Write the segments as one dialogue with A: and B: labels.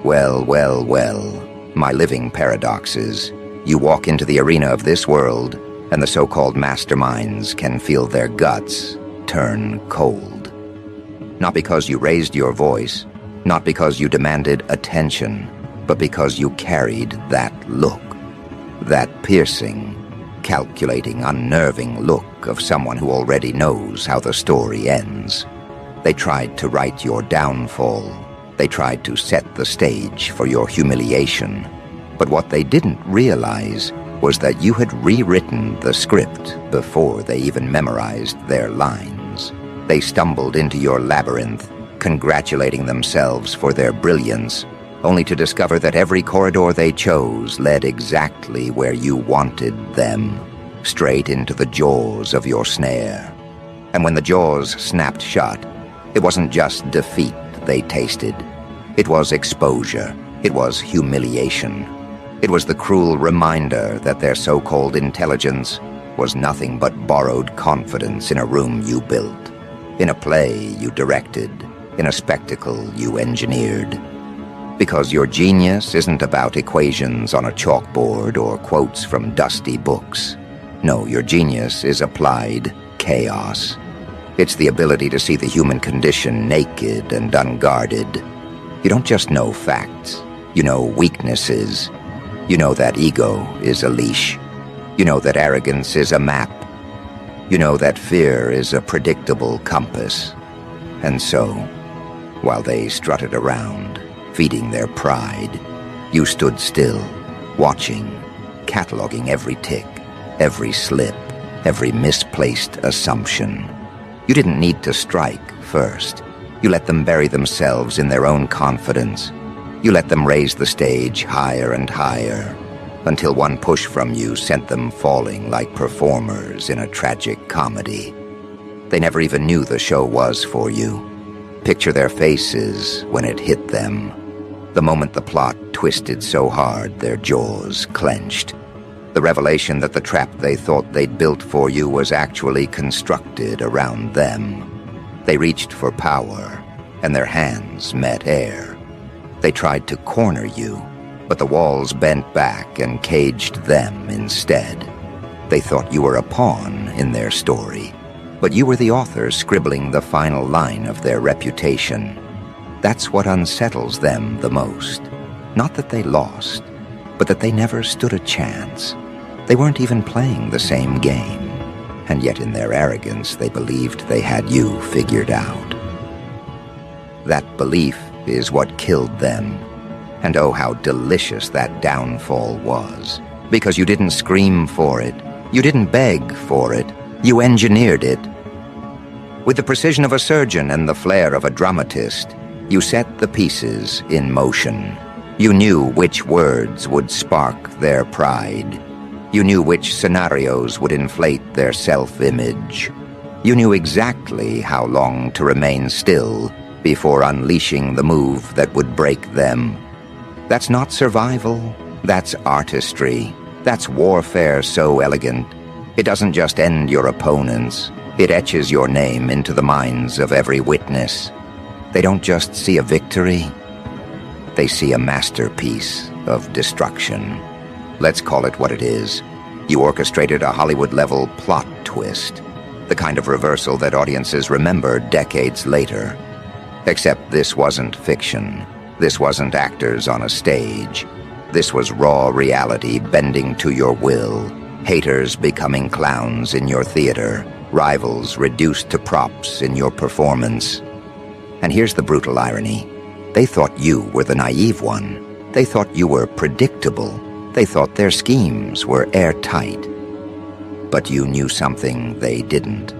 A: Well, well, well, my living paradoxes. You walk into the arena of this world, and the so-called masterminds can feel their guts turn cold. Not because you raised your voice, not because you demanded attention, but because you carried that look. That piercing, calculating, unnerving look of someone who already knows how the story ends. They tried to write your downfall. They tried to set the stage for your humiliation. But what they didn't realize was that you had rewritten the script before they even memorized their lines. They stumbled into your labyrinth, congratulating themselves for their brilliance, only to discover that every corridor they chose led exactly where you wanted them, straight into the jaws of your snare. And when the jaws snapped shut, it wasn't just defeat they tasted. It was exposure. It was humiliation. It was the cruel reminder that their so-called intelligence was nothing but borrowed confidence in a room you built, in a play you directed, in a spectacle you engineered. Because your genius isn't about equations on a chalkboard or quotes from dusty books. No, your genius is applied chaos. It's the ability to see the human condition naked and unguarded. You don't just know facts. You know weaknesses. You know that ego is a leash. You know that arrogance is a map. You know that fear is a predictable compass. And so, while they strutted around, feeding their pride, you stood still, watching, cataloging every tick, every slip, every misplaced assumption. You didn't need to strike first. You let them bury themselves in their own confidence. You let them raise the stage higher and higher, until one push from you sent them falling like performers in a tragic comedy. They never even knew the show was for you. Picture their faces when it hit them, the moment the plot twisted so hard their jaws clenched. The revelation that the trap they thought they'd built for you was actually constructed around them. They reached for power, and their hands met air. They tried to corner you, but the walls bent back and caged them instead. They thought you were a pawn in their story, but you were the author scribbling the final line of their reputation. That's what unsettles them the most. Not that they lost, but that they never stood a chance. They weren't even playing the same game, and yet in their arrogance they believed they had you figured out. That belief is what killed them, and oh, how delicious that downfall was. Because you didn't scream for it, you didn't beg for it, you engineered it. With the precision of a surgeon and the flair of a dramatist, you set the pieces in motion. You knew which words would spark their pride. You knew which scenarios would inflate their self-image. You knew exactly how long to remain still before unleashing the move that would break them. That's not survival. That's artistry. That's warfare so elegant. It doesn't just end your opponents. It etches your name into the minds of every witness. They don't just see a victory. They see a masterpiece of destruction. Let's call it what it is. You orchestrated a Hollywood-level plot twist, the kind of reversal that audiences remember decades later. Except this wasn't fiction. This wasn't actors on a stage. This was raw reality bending to your will, haters becoming clowns in your theater, rivals reduced to props in your performance. And here's the brutal irony. They thought you were the naive one. They thought you were predictable. They thought their schemes were airtight. But you knew something they didn't.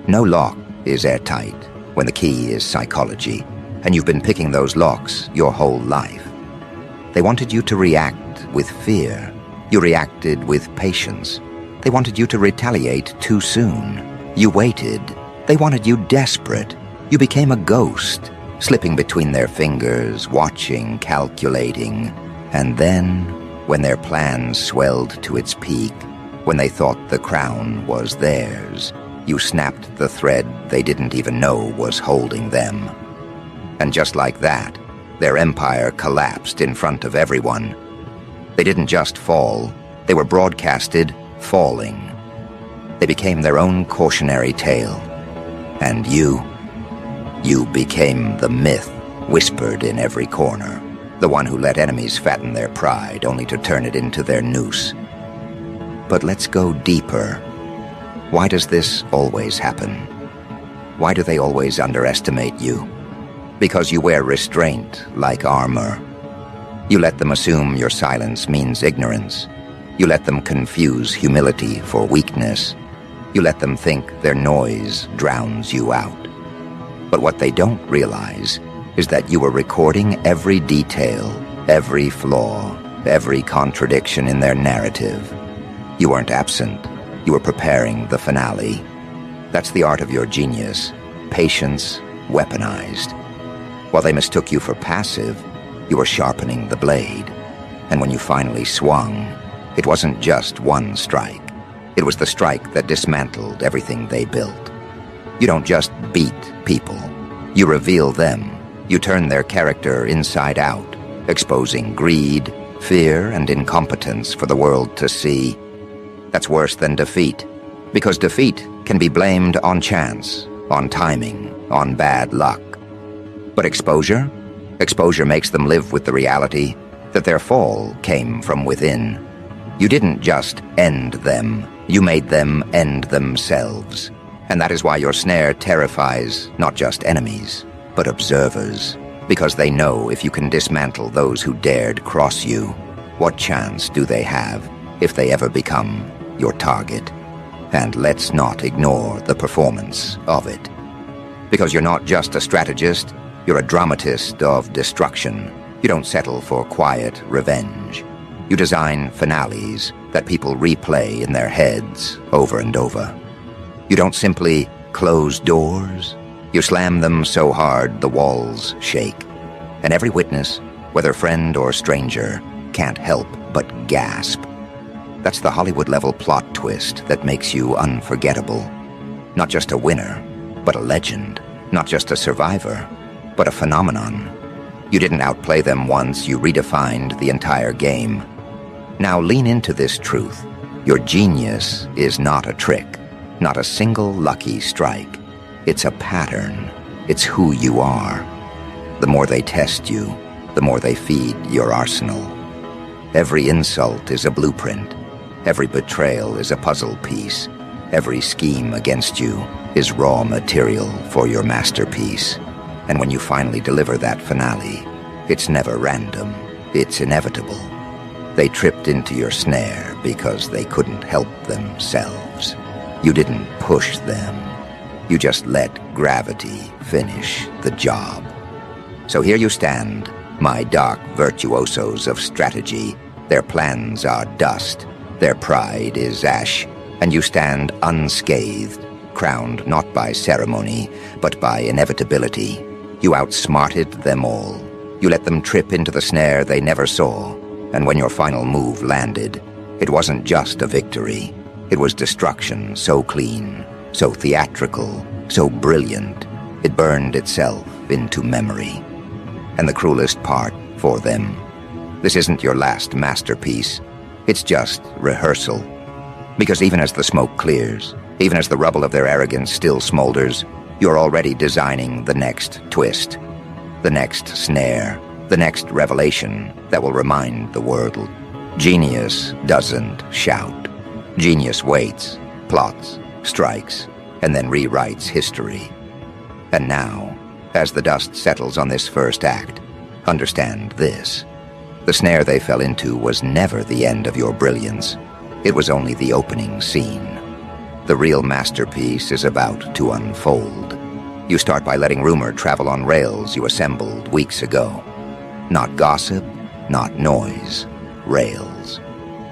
A: No lock is airtight when the key is psychology, and you've been picking those locks your whole life. They wanted you to react with fear. You reacted with patience. They wanted you to retaliate too soon. You waited. They wanted you desperate. You became a ghost, slipping between their fingers, watching, calculating. And then, when their plan swelled to its peak, when they thought the crown was theirs, you snapped the thread they didn't even know was holding them. And just like that, Their empire collapsed in front of everyone. They didn't just fall, they were broadcasted falling. They became their own cautionary tale. And you became the myth whispered in every corner, the one who let enemies fatten their pride only to turn it into their noose. But let's go deeper. Why does this always happen? Why do they always underestimate you? Because you wear restraint like armor. You let them assume your silence means ignorance. You let them confuse humility for weakness. You let them think their noise drowns you out. But what they don't realize is that you were recording every detail, every flaw, every contradiction in their narrative. You weren't absent. You were preparing the finale. That's the art of your genius. Patience, weaponized. While they mistook you for passive, you were sharpening the blade. And when you finally swung, it wasn't just one strike. It was the strike that dismantled everything they built. You don't just beat people. You reveal them. You turn their character inside out, exposing greed, fear, and incompetence for the world to see. That's worse than defeat, because defeat can be blamed on chance, on timing, on bad luck. But exposure? Exposure makes them live with the reality that their fall came from within. You didn't just end them, you made them end themselves. And that is why your snare terrifies not just enemies, but observers, because they know if you can dismantle those who dared cross you, what chance do they have if they ever become your target? And let's not ignore the performance of it. Because you're not just a strategist, you're a dramatist of destruction. You don't settle for quiet revenge. You design finales that people replay in their heads over and over. You don't simply close doors. You slam them so hard the walls shake. And every witness, whether friend or stranger, can't help but gasp. That's the Hollywood-level plot twist that makes you unforgettable. Not just a winner, but a legend. Not just a survivor, but a phenomenon. You didn't outplay them once, you redefined the entire game. Now lean into this truth. Your genius is not a trick, not a single lucky strike. It's a pattern. It's who you are. The more they test you, the more they feed your arsenal. Every insult is a blueprint. Every betrayal is a puzzle piece. Every scheme against you is raw material for your masterpiece. And when you finally deliver that finale, it's never random. It's inevitable. They tripped into your snare because they couldn't help themselves. You didn't push them. You just let gravity finish the job. So here you stand, my dark virtuosos of strategy. Their plans are dust. Their pride is ash. And you stand unscathed, crowned not by ceremony, but by inevitability. You outsmarted them all. You let them trip into the snare they never saw. And when your final move landed, it wasn't just a victory. It was destruction so clean, so theatrical, so brilliant, it burned itself into memory. And the cruelest part for them, this isn't your last masterpiece. It's just rehearsal. Because even as the smoke clears, even as the rubble of their arrogance still smolders, you're already designing the next twist, the next snare, the next revelation that will remind the world. Genius doesn't shout. Genius waits, plots, strikes, and then rewrites history. And now, as the dust settles on this first act, understand this. The snare they fell into was never the end of your brilliance. It was only the opening scene. The real masterpiece is about to unfold. You start by letting rumor travel on rails you assembled weeks ago. Not gossip, not noise, rails.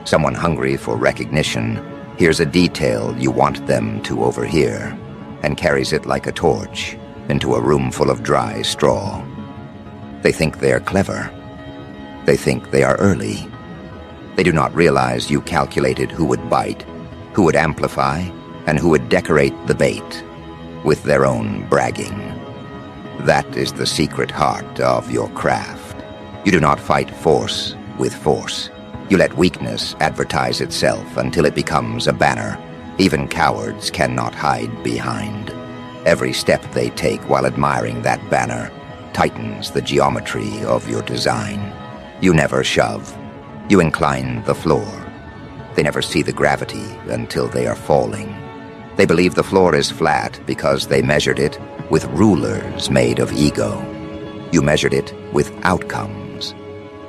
A: Someone hungry for recognition hears a detail you want them to overhear and carries it like a torch into a room full of dry straw. They think they are clever. They think they are early. They do not realize you calculated who would bite, who would amplify, and who would decorate the bait with their own bragging. That is the secret heart of your craft. You do not fight force with force. You let weakness advertise itself until it becomes a banner even cowards cannot hide behind. Every step they take while admiring that banner tightens the geometry of your design. You never shove. You incline the floor. They never see the gravity until they are falling. They believe the floor is flat because they measured it with rulers made of ego. You measured it with outcomes.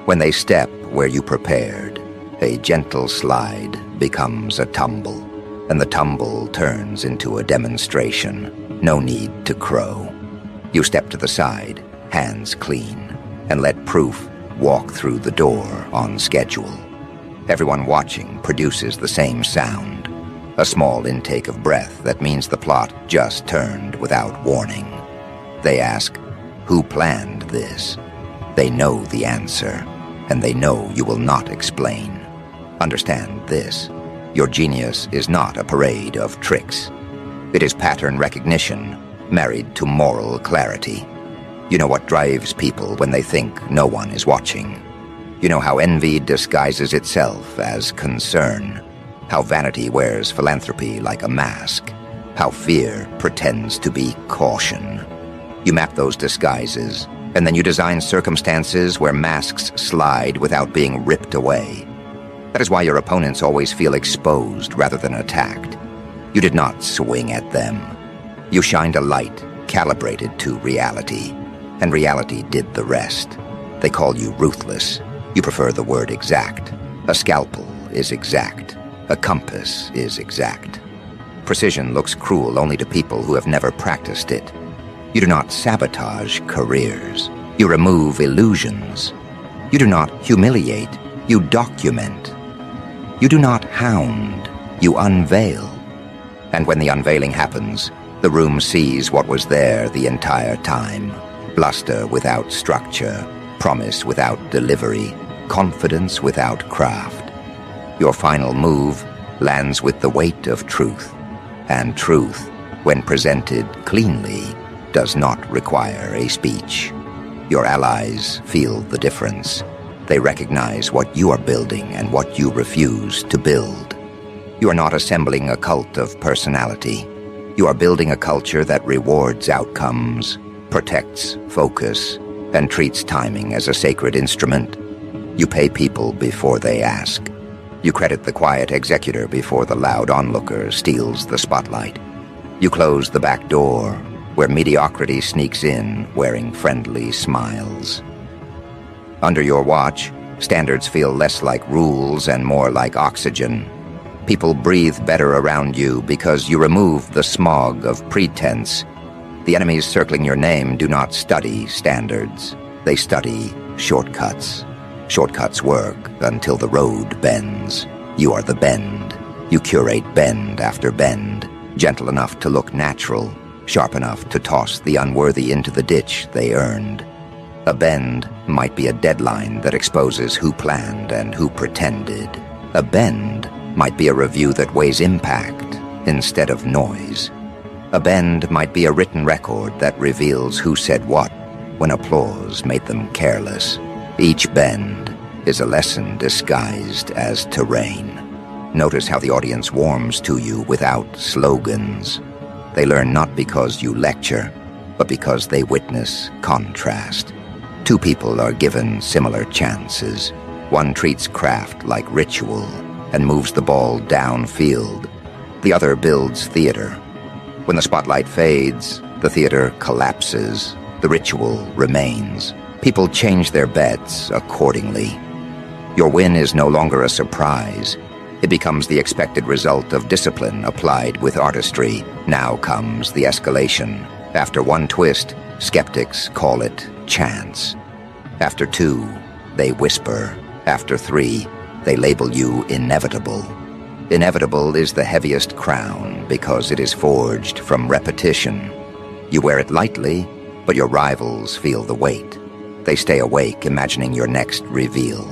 A: When they step where you prepared, a gentle slide becomes a tumble, and the tumble turns into a demonstration. No need to crow. You step to the side, hands clean, and let proof walk through the door on schedule. Everyone watching produces the same sound, a small intake of breath that means the plot just turned without warning. They ask, who planned this? They know the answer, and they know you will not explain. Understand this. Your genius is not a parade of tricks. It is pattern recognition married to moral clarity. You know what drives people when they think no one is watching. You know how envy disguises itself as concern, how vanity wears philanthropy like a mask, how fear pretends to be caution. You map those disguises, and then you design circumstances where masks slide without being ripped away. That is why your opponents always feel exposed rather than attacked. You did not swing at them. You shined a light calibrated to reality, and reality did the rest. They call you ruthless. You prefer the word exact. A scalpel is exact. A compass is exact. Precision looks cruel only to people who have never practiced it. You do not sabotage careers. You remove illusions. You do not humiliate. You document. You do not hound. You unveil. And when the unveiling happens, the room sees what was there the entire time. Bluster without structure, promise without delivery, confidence without craft. Your final move lands with the weight of truth, and truth, when presented cleanly, does not require a speech. Your allies feel the difference. They recognize what you are building and what you refuse to build. You are not assembling a cult of personality. You are building a culture that rewards outcomes, protects focus, and treats timing as a sacred instrument. You pay people before they ask. You credit the quiet executor before the loud onlooker steals the spotlight. You close the back door where mediocrity sneaks in wearing friendly smiles. Under your watch, standards feel less like rules and more like oxygen. People breathe better around you because you remove the smog of pretense. The enemies circling your name do not study standards. They study shortcuts. Shortcuts work until the road bends. You are the bend. You curate bend after bend, gentle enough to look natural, sharp enough to toss the unworthy into the ditch they earned. A bend might be a deadline that exposes who planned and who pretended. A bend might be a review that weighs impact instead of noise. A bend might be a written record that reveals who said what when applause made them careless. Each bend is a lesson disguised as terrain. Notice how the audience warms to you without slogans. They learn not because you lecture, but because they witness contrast. Two people are given similar chances. One treats craft like ritual and moves the ball downfield. The other builds theater. When the spotlight fades, the theater collapses. The ritual remains. People change their bets accordingly. Your win is no longer a surprise. It becomes the expected result of discipline applied with artistry. Now comes the escalation. After one twist, skeptics call it chance. After two, they whisper. After three, they label you inevitable. Inevitable is the heaviest crown because it is forged from repetition. You wear it lightly, but your rivals feel the weight. They stay awake imagining your next reveal.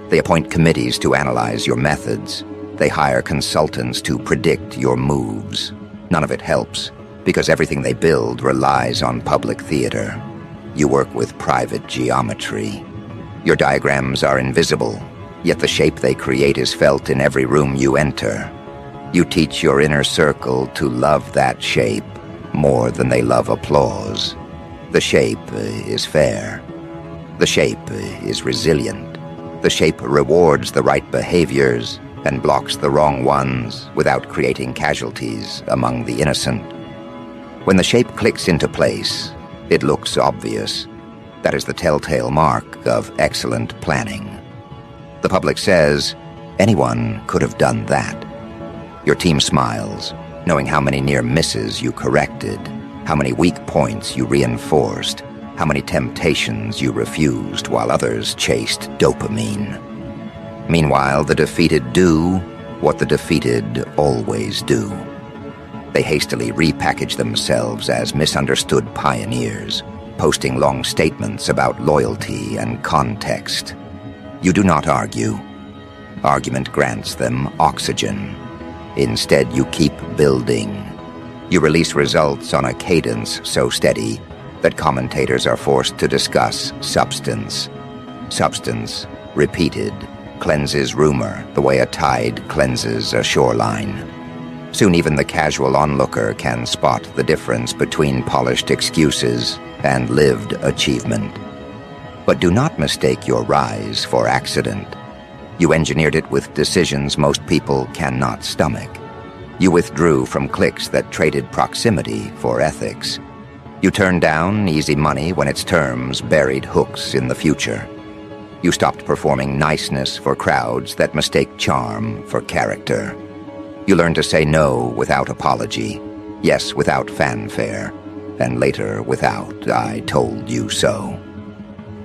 A: They appoint committees to analyze your methods. They hire consultants to predict your moves. None of it helps, because everything they build relies on public theater. You work with private geometry. Your diagrams are invisible, yet the shape they create is felt in every room you enter. You teach your inner circle to love that shape more than they love applause. The shape is fair. The shape is resilient. The shape rewards the right behaviors and blocks the wrong ones without creating casualties among the innocent. When the shape clicks into place, it looks obvious. That is the telltale mark of excellent planning. The public says, anyone could have done that. Your team smiles, knowing how many near misses you corrected, how many weak points you reinforced, how many temptations you refused while others chased dopamine. Meanwhile, the defeated do what the defeated always do. They hastily repackage themselves as misunderstood pioneers, posting long statements about loyalty and context. You do not argue. Argument grants them oxygen. Instead, you keep building. You release results on a cadence so steady that commentators are forced to discuss substance. Substance, repeated, cleanses rumor the way a tide cleanses a shoreline. Soon even the casual onlooker can spot the difference between polished excuses and lived achievement. But do not mistake your rise for accident. You engineered it with decisions most people cannot stomach. You withdrew from cliques that traded proximity for ethics. You turned down easy money when its terms buried hooks in the future. You stopped performing niceness for crowds that mistake charm for character. You learned to say no without apology, yes without fanfare, and later without "I told you so."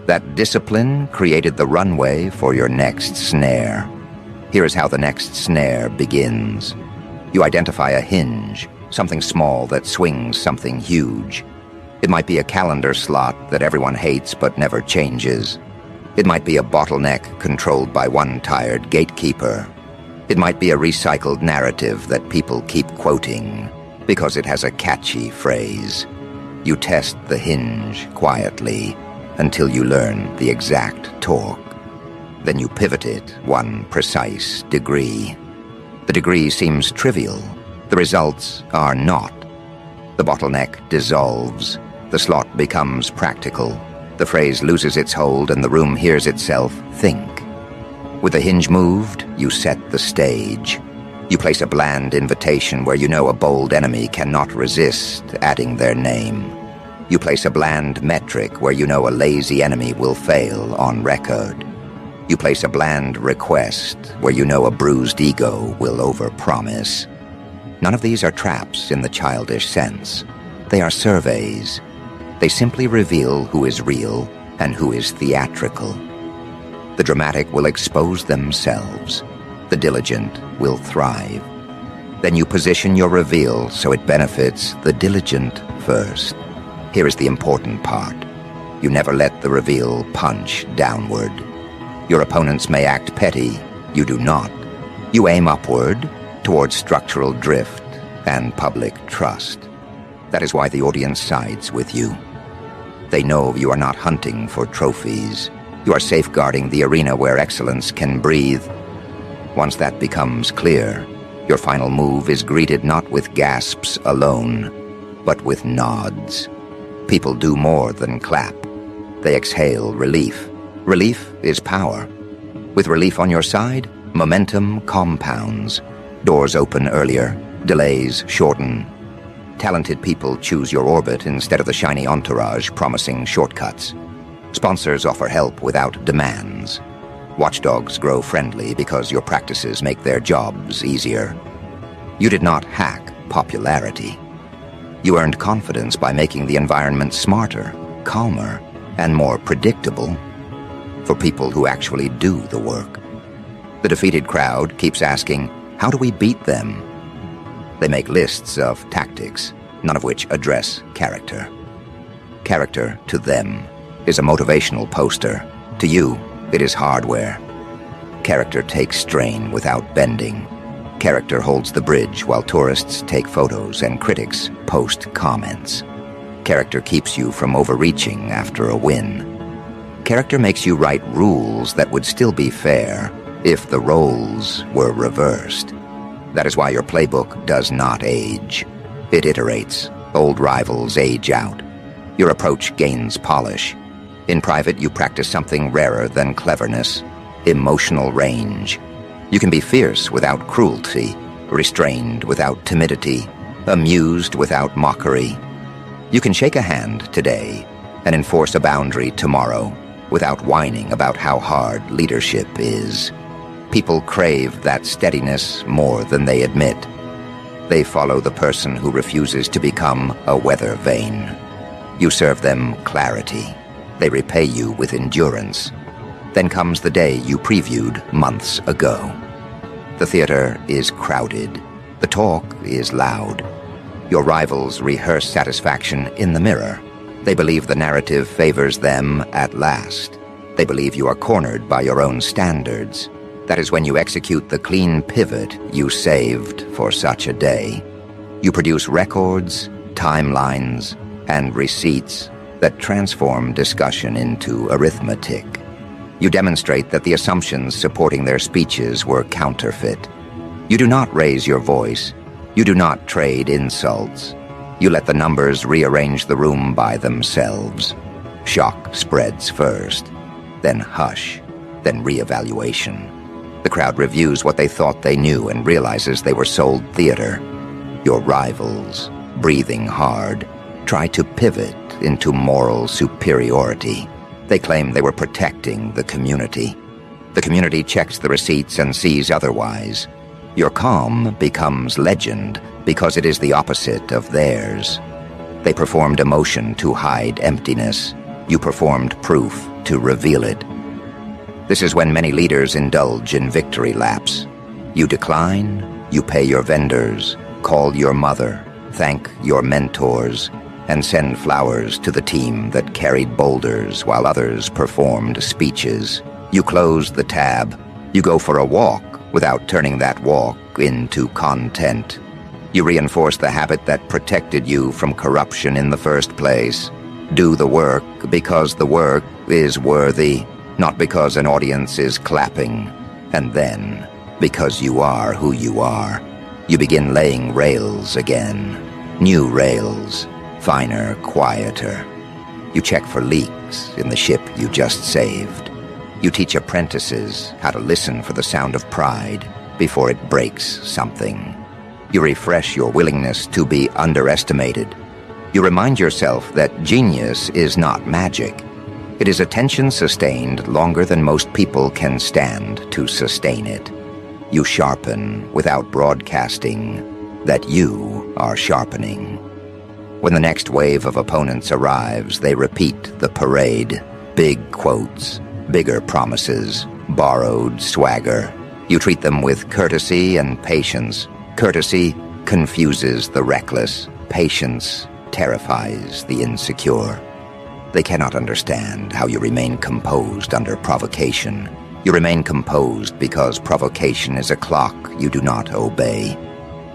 A: That discipline created the runway for your next snare. Here is how the next snare begins. You identify a hinge, something small that swings something huge. It might be a calendar slot that everyone hates but never changes. It might be a bottleneck controlled by one tired gatekeeper. It might be a recycled narrative that people keep quoting because it has a catchy phrase. You test the hinge quietly until you learn the exact torque. Then you pivot it one precise degree. The degree seems trivial. The results are not. The bottleneck dissolves. The slot becomes practical. The phrase loses its hold and the room hears itself think. With the hinge moved, you set the stage. You place a bland invitation where you know a bold enemy cannot resist adding their name. You place a bland metric where you know a lazy enemy will fail on record. You place a bland request where you know a bruised ego will overpromise. None of these are traps in the childish sense. They are surveys. They simply reveal who is real and who is theatrical. The dramatic will expose themselves. The diligent will thrive. Then you position your reveal so it benefits the diligent first. Here is the important part. You never let the reveal punch downward. Your opponents may act petty. You do not. You aim upward towards structural drift and public trust. That is why the audience sides with you. They know you are not hunting for trophies. You are safeguarding the arena where excellence can breathe. Once that becomes clear, your final move is greeted not with gasps alone, but with nods. People do more than clap. They exhale relief. Relief is power. With relief on your side, momentum compounds. Doors open earlier, delays shorten. Talented people choose your orbit instead of the shiny entourage promising shortcuts. Sponsors offer help without demands. Watchdogs grow friendly because your practices make their jobs easier. You did not hack popularity. You earned confidence by making the environment smarter, calmer, and more predictable for people who actually do the work. The defeated crowd keeps asking, how do we beat them? They make lists of tactics, none of which address character. Character, to them, is a motivational poster. To you, it is hardware. Character takes strain without bending. Character holds the bridge while tourists take photos and critics post comments. Character keeps you from overreaching after a win. Character makes you write rules that would still be fair if the roles were reversed. That is why your playbook does not age. It iterates. Old rivals age out. Your approach gains polish. In private, you practice something rarer than cleverness: emotional range. You can be fierce without cruelty, restrained without timidity, amused without mockery. You can shake a hand today and enforce a boundary tomorrow without whining about how hard leadership is. People crave that steadiness more than they admit. They follow the person who refuses to become a weather vane. You serve them clarity. They repay you with endurance. Then comes the day you previewed months ago. The theater is crowded. The talk is loud. Your rivals rehearse satisfaction in the mirror. They believe the narrative favors them at last. They believe you are cornered by your own standards. That is when you execute the clean pivot you saved for such a day. You produce records, timelines, and receipts that transform discussion into arithmetic. You demonstrate that the assumptions supporting their speeches were counterfeit. You do not raise your voice. You do not trade insults. You let the numbers rearrange the room by themselves. Shock spreads first, then hush, then reevaluation. The crowd reviews what they thought they knew and realizes they were sold theater. Your rivals, breathing hard, try to pivot into moral superiority. They claim they were protecting the community. The community checks the receipts and sees otherwise. Your calm becomes legend because it is the opposite of theirs. They performed emotion to hide emptiness. You performed proof to reveal it. This is when many leaders indulge in victory laps. You decline, you pay your vendors, call your mother, thank your mentors, and send flowers to the team that carried boulders while others performed speeches. You close the tab. You go for a walk without turning that walk into content. You reinforce the habit that protected you from corruption in the first place. Do the work because the work is worthy, not because an audience is clapping. And then, because you are who you are, you begin laying rails again. New rails. Finer, quieter. You check for leaks in the ship you just saved. You teach apprentices how to listen for the sound of pride before it breaks something. You refresh your willingness to be underestimated. You remind yourself that genius is not magic. It is attention sustained longer than most people can stand to sustain it. You sharpen without broadcasting that you are sharpening. When the next wave of opponents arrives, they repeat the parade. Big quotes, bigger promises, borrowed swagger. You treat them with courtesy and patience. Courtesy confuses the reckless. Patience terrifies the insecure. They cannot understand how you remain composed under provocation. You remain composed because provocation is a clock you do not obey.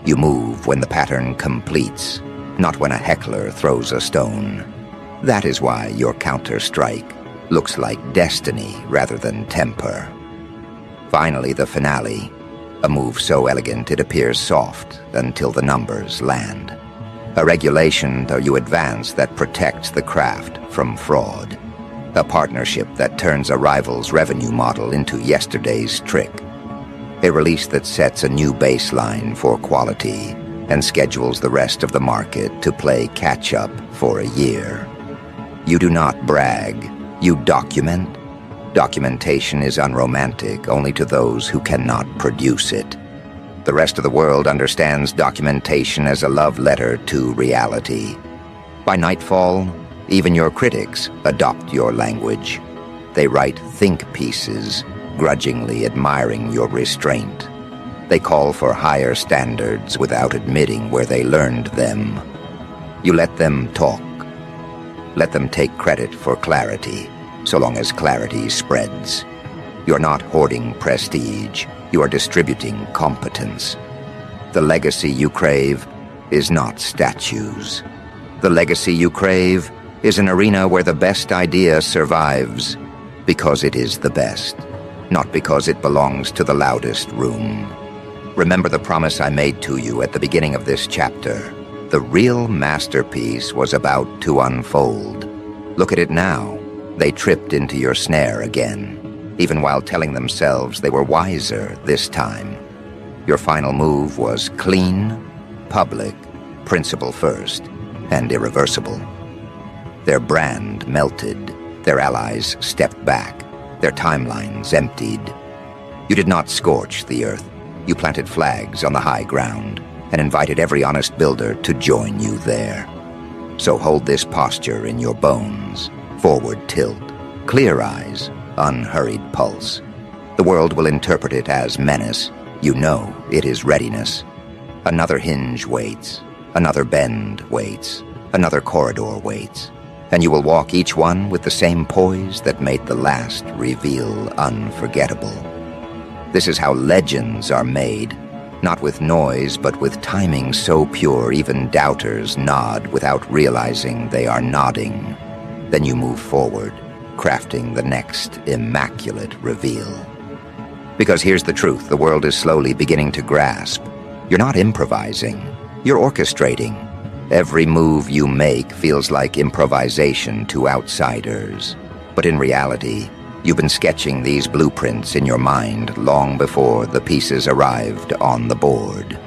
A: You move when the pattern completes, not when a heckler throws a stone. That is why your counter-strike looks like destiny rather than temper. Finally, the finale, a move so elegant it appears soft until the numbers land. A regulation, though you advance, that protects the craft from fraud. A partnership that turns a rival's revenue model into yesterday's trick. A release that sets a new baseline for quality and schedules the rest of the market to play catch-up for a year. You do not brag, you document. Documentation is unromantic only to those who cannot produce it. The rest of the world understands documentation as a love letter to reality. By nightfall, even your critics adopt your language. They write think pieces, grudgingly admiring your restraint. They call for higher standards without admitting where they learned them. You let them talk. Let them take credit for clarity, so long as clarity spreads. You're not hoarding prestige. You are distributing competence. The legacy you crave is not statues. The legacy you crave is an arena where the best idea survives, Because it is the best, not because it belongs to the loudest room. Remember the promise I made to you at the beginning of this chapter. The real masterpiece was about to unfold. Look at it now. They tripped into your snare again, even while telling themselves they were wiser this time. Your final move was clean, public, principle first, and irreversible. Their brand melted. Their allies stepped back. Their timelines emptied. You did not scorch the earth. You planted flags on the high ground and invited every honest builder to join you there. So hold this posture in your bones. Forward tilt, clear eyes, unhurried pulse. The world will interpret it as menace. You know it is readiness. Another hinge waits. Another bend waits. Another corridor waits. And you will walk each one with the same poise that made the last reveal unforgettable. This is how legends are made, not with noise, but with timing so pure even doubters nod without realizing they are nodding. Then you move forward, crafting the next immaculate reveal. Because here's the truth, the world is slowly beginning to grasp. You're not improvising, you're orchestrating. Every move you make feels like improvisation to outsiders. But in reality, you've been sketching these blueprints in your mind long before the pieces arrived on the board.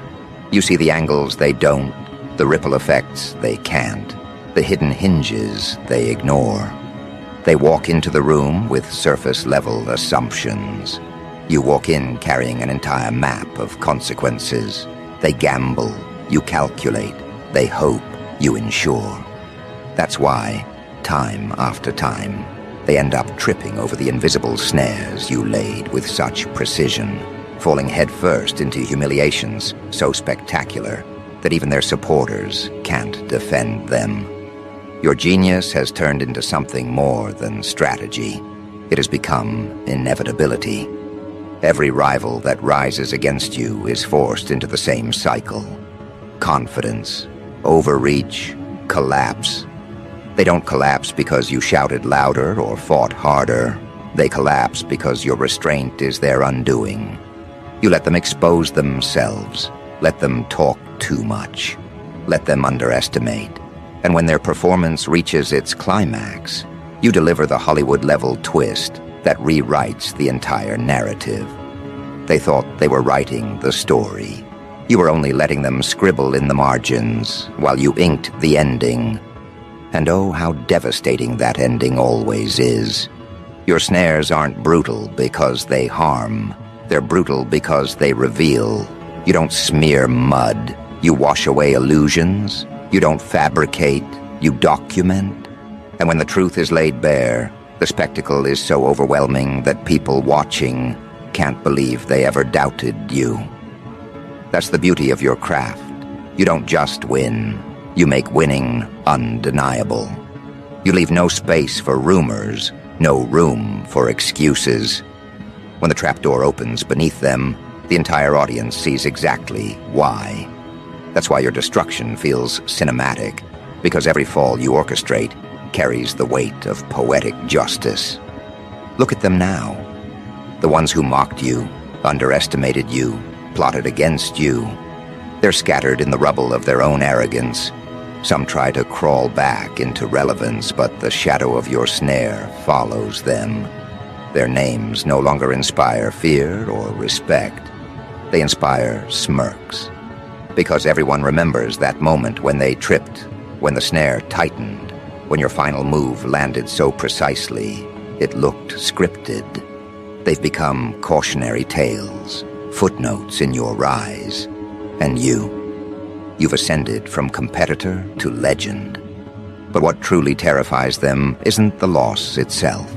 A: You see the angles they don't, the ripple effects they can't, the hidden hinges they ignore. They walk into the room with surface-level assumptions. You walk in carrying an entire map of consequences. They gamble, you calculate, they hope, you ensure. That's why, time after time, they end up tripping over the invisible snares you laid with such precision, falling headfirst into humiliations so spectacular that even their supporters can't defend them. Your genius has turned into something more than strategy. It has become inevitability. Every rival that rises against you is forced into the same cycle. Confidence, overreach, collapse. They don't collapse because you shouted louder or fought harder. They collapse because your restraint is their undoing. You let them expose themselves. Let them talk too much. Let them underestimate. And when their performance reaches its climax, you deliver the Hollywood-level twist that rewrites the entire narrative. They thought they were writing the story. You were only letting them scribble in the margins while you inked the ending. And oh, how devastating that ending always is. Your snares aren't brutal because they harm. They're brutal because they reveal. You don't smear mud. You wash away illusions. You don't fabricate. You document. And when the truth is laid bare, the spectacle is so overwhelming that people watching can't believe they ever doubted you. That's the beauty of your craft. You don't just win. You make winning undeniable. You leave no space for rumors, no room for excuses. When the trapdoor opens beneath them, the entire audience sees exactly why. That's why your destruction feels cinematic, because every fall you orchestrate carries the weight of poetic justice. Look at them now. The ones who mocked you, underestimated you, plotted against you. They're scattered in the rubble of their own arrogance. Some try to crawl back into relevance, but the shadow of your snare follows them. Their names no longer inspire fear or respect. They inspire smirks. Because everyone remembers that moment when they tripped, when the snare tightened, when your final move landed so precisely, it looked scripted. They've become cautionary tales, footnotes in your rise. And you've ascended from competitor to legend. But what truly terrifies them isn't the loss itself.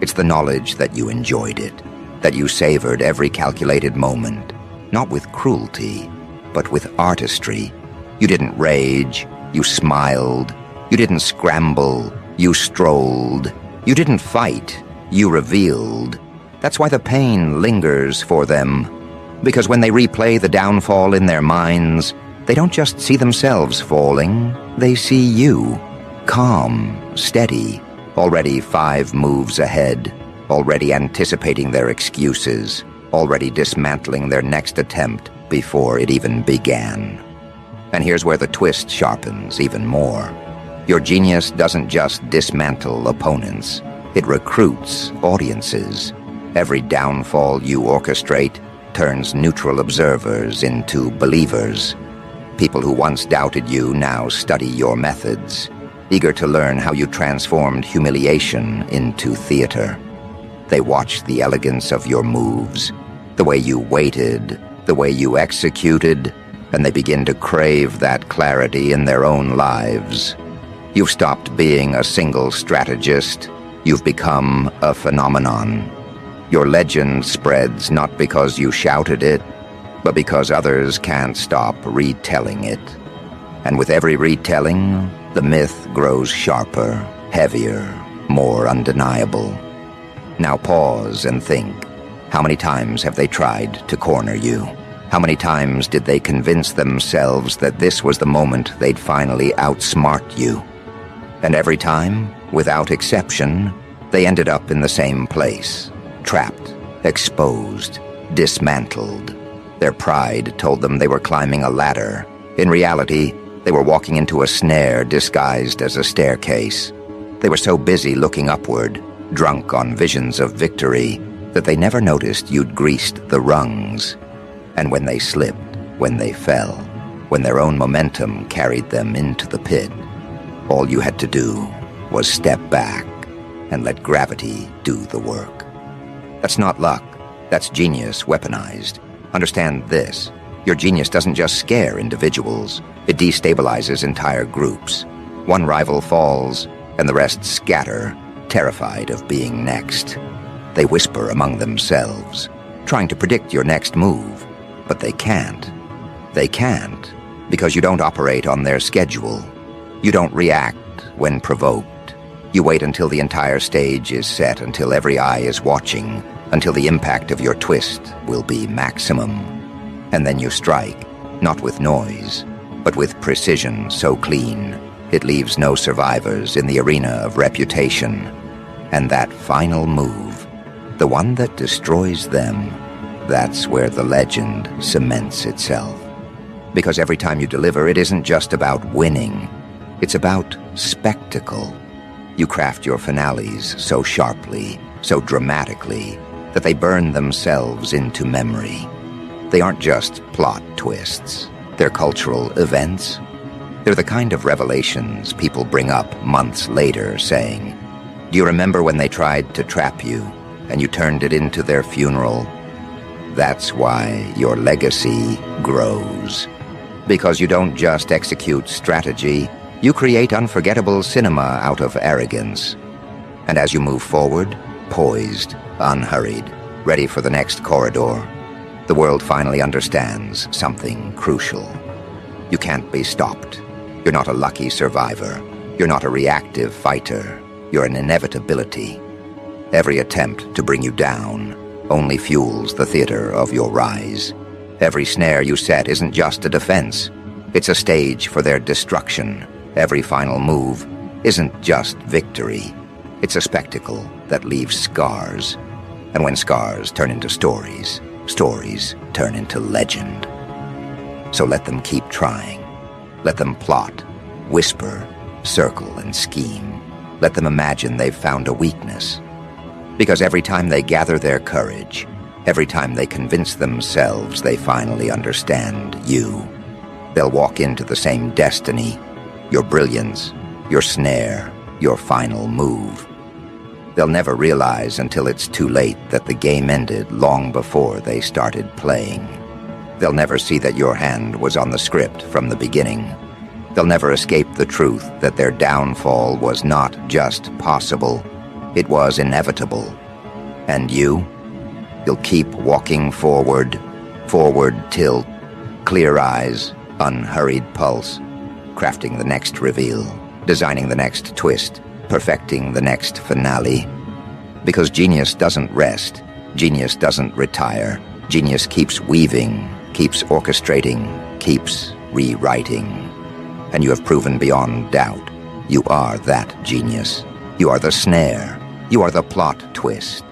A: It's the knowledge that you enjoyed it, that you savored every calculated moment, not with cruelty, but with artistry. You didn't rage, you smiled. You didn't scramble, you strolled. You didn't fight, you revealed. That's why the pain lingers for them. Because when they replay the downfall in their minds, they don't just see themselves falling, they see you. Calm, steady, already 5 moves ahead, already anticipating their excuses, already dismantling their next attempt before it even began. And here's where the twist sharpens even more. Your genius doesn't just dismantle opponents, it recruits audiences. Every downfall you orchestrate turns neutral observers into believers. People who once doubted you now study your methods, eager to learn how you transformed humiliation into theater. They watch the elegance of your moves, the way you waited, the way you executed, and they begin to crave that clarity in their own lives. You've stopped being a single strategist. You've become a phenomenon. Your legend spreads not because you shouted it, but because others can't stop retelling it. And with every retelling, the myth grows sharper, heavier, more undeniable. Now pause and think. How many times have they tried to corner you? How many times did they convince themselves that this was the moment they'd finally outsmart you? And every time, without exception, they ended up in the same place, trapped, exposed, dismantled. Their pride told them they were climbing a ladder. In reality, they were walking into a snare disguised as a staircase. They were so busy looking upward, drunk on visions of victory, that they never noticed you'd greased the rungs. And when they slipped, when they fell, when their own momentum carried them into the pit, all you had to do was step back and let gravity do the work. That's not luck. That's genius weaponized. Understand this. Your genius doesn't just scare individuals. It destabilizes entire groups. One rival falls, and the rest scatter, terrified of being next. They whisper among themselves, trying to predict your next move. But they can't. They can't, because you don't operate on their schedule. You don't react when provoked. You wait until the entire stage is set, until every eye is watching, until the impact of your twist will be maximum. And then you strike, not with noise, but with precision so clean, it leaves no survivors in the arena of reputation. And that final move, the one that destroys them, that's where the legend cements itself. Because every time you deliver, it isn't just about winning. It's about spectacle. You craft your finales so sharply, so dramatically, that they burn themselves into memory. They aren't just plot twists. They're cultural events. They're the kind of revelations people bring up months later saying, "Do you remember when they tried to trap you, and you turned it into their funeral?" That's why your legacy grows. Because you don't just execute strategy, you create unforgettable cinema out of arrogance. And as you move forward, poised, unhurried, ready for the next corridor, the world finally understands something crucial. You can't be stopped. You're not a lucky survivor. You're not a reactive fighter. You're an inevitability. Every attempt to bring you down only fuels the theater of your rise. Every snare you set isn't just a defense. It's a stage for their destruction. Every final move isn't just victory. It's a spectacle that leaves scars. And when scars turn into stories, stories turn into legend. So let them keep trying. Let them plot, whisper, circle, and scheme. Let them imagine they've found a weakness. Because every time they gather their courage, every time they convince themselves they finally understand you, they'll walk into the same destiny, your brilliance, your snare, your final move. They'll never realize until it's too late that the game ended long before they started playing. They'll never see that your hand was on the script from the beginning. They'll never escape the truth that their downfall was not just possible, it was inevitable. And you'll keep walking forward, forward tilt, clear eyes, unhurried pulse, crafting the next reveal, designing the next twist, perfecting the next finale. Because genius doesn't rest, genius doesn't retire, genius keeps weaving, keeps orchestrating, keeps rewriting. And you have proven beyond doubt, you are that genius. You are the snare. You are the plot twist.